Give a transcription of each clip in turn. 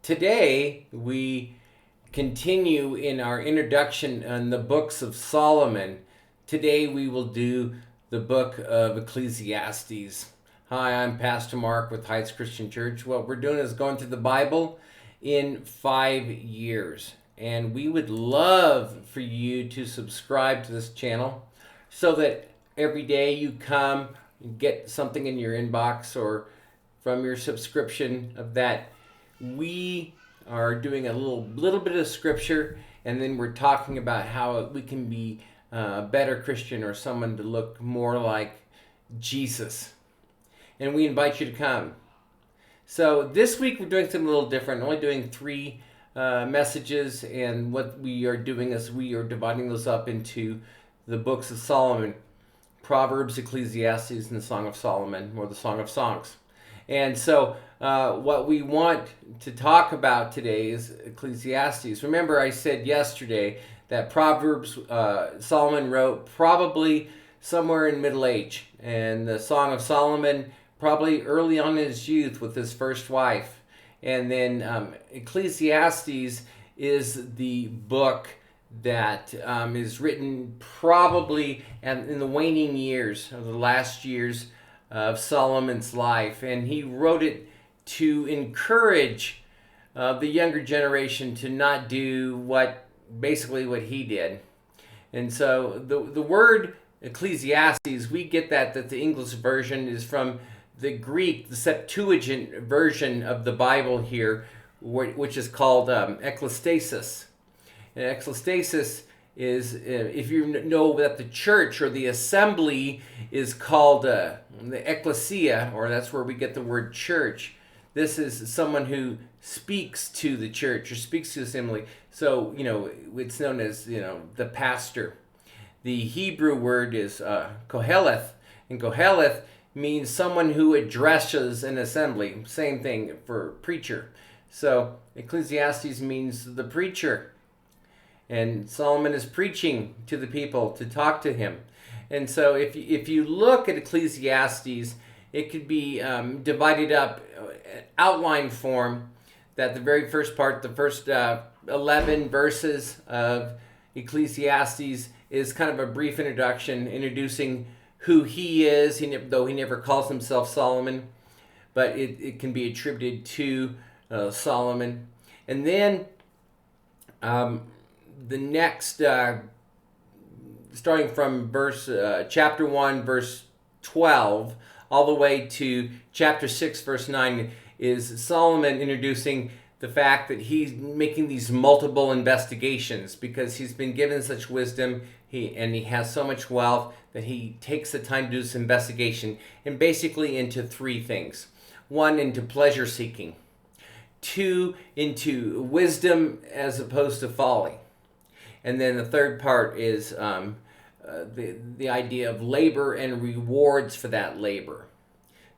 Today, we continue in our introduction on the books of Solomon. Today, we will do the book of Ecclesiastes. Hi, I'm Pastor Mark with Heights Christian Church. What we're doing is going through the Bible in 5 years. And we would love for you to subscribe to this channel so that every day you come and get something in your inbox or from your subscription of that. We are doing a little bit of scripture, and then we're talking about how we can be a better Christian or someone to look more like Jesus. And we invite you to come. So this week we're doing something a little different. Only doing 3 messages, and what we are doing is we are dividing those up into the books of Solomon: Proverbs, Ecclesiastes, and the Song of Solomon, or the Song of Songs. And so what we want to talk about today is Ecclesiastes. Remember, I said yesterday that Proverbs Solomon wrote probably somewhere in middle age, and the Song of Solomon probably early on in his youth with his first wife. And then Ecclesiastes is the book that is written probably in the waning years, of the last years of Solomon's life. And he wrote it to encourage the younger generation to not do basically what he did. And so the word Ecclesiastes, we get that the English version is from the Greek, the Septuagint version of the Bible here, which is called Ecclesiastes. And Ecclesiastes is, if you know that the church or the assembly is called the ecclesia, or that's where we get the word church. This is someone who speaks to the church or speaks to the assembly. So, it's known as, the pastor. The Hebrew word is koheleth, and koheleth means someone who addresses an assembly. Same thing for preacher. So Ecclesiastes means the preacher. And Solomon is preaching to the people to talk to him. And so if you look at Ecclesiastes, it could be divided up, outline form, that the very first part, the first 11 verses of Ecclesiastes is kind of a brief introduction, introducing who he is, though he never calls himself Solomon, but it can be attributed to Solomon. And then the next, starting from chapter 1, verse 12, all the way to chapter 6, verse 9, is Solomon introducing the fact that he's making these multiple investigations because he's been given such wisdom, he has so much wealth that he takes the time to do this investigation, and basically into 3 things. 1, into pleasure seeking. 2, into wisdom as opposed to folly. And then the third part is the idea of labor and rewards for that labor.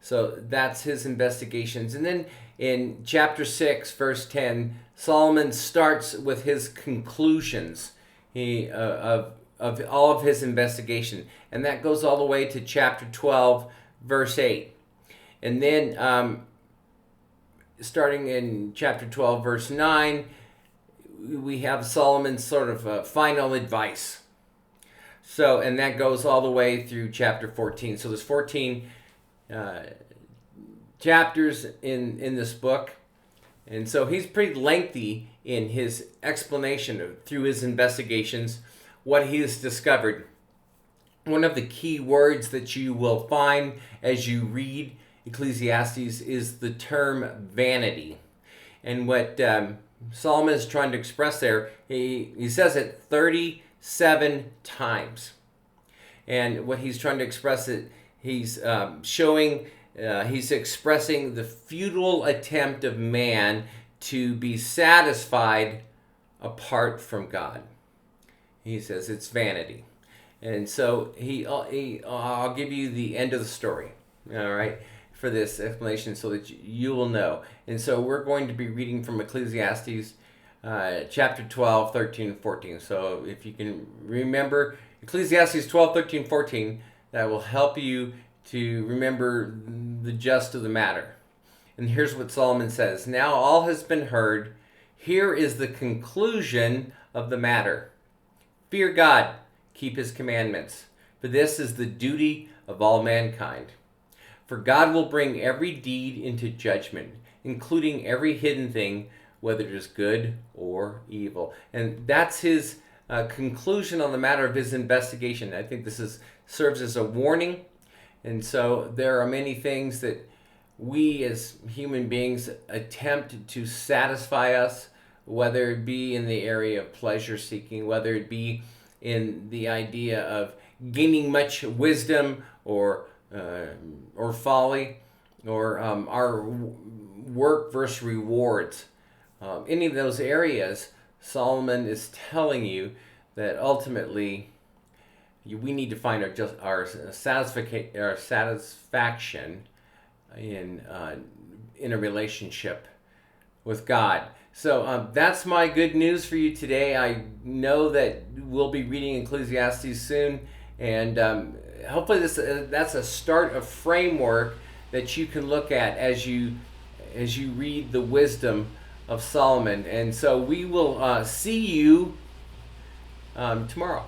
So that's his investigations. And then in chapter 6, verse 10, Solomon starts with his conclusions of all of his investigation. And that goes all the way to chapter 12, verse 8. And then starting in chapter 12, verse 9, we have Solomon's sort of final advice. So, and that goes all the way through chapter 14. So there's 14 chapters in this book. And so he's pretty lengthy in his explanation through his investigations, what he has discovered. One of the key words that you will find as you read Ecclesiastes is the term vanity. And what Solomon is trying to express there, he says it 37 times. And what he's trying to express it, he's he's expressing the futile attempt of man to be satisfied apart from God. He says it's vanity. And so I'll give you the end of the story, all right, for this explanation so that you will know. And so we're going to be reading from Ecclesiastes chapter 12, 13, and 14. So if you can remember Ecclesiastes 12, 13, 14, that will help you to remember the gist of the matter. And here's what Solomon says: "Now all has been heard. Here is the conclusion of the matter. Fear God, keep his commandments, for this is the duty of all mankind. For God will bring every deed into judgment, including every hidden thing, whether it is good or evil." And that's his conclusion on the matter of his investigation. I think this serves as a warning. And so there are many things that we as human beings attempt to satisfy us, whether it be in the area of pleasure seeking, whether it be in the idea of gaining much wisdom or folly, or our work versus rewards. Any of those areas, Solomon is telling you that ultimately we need to find our satisfaction in a relationship with God. So that's my good news for you today. I know that we'll be reading Ecclesiastes soon, and hopefully that's a start, a framework that you can look at as you read the wisdom of Solomon. And so we will see you tomorrow.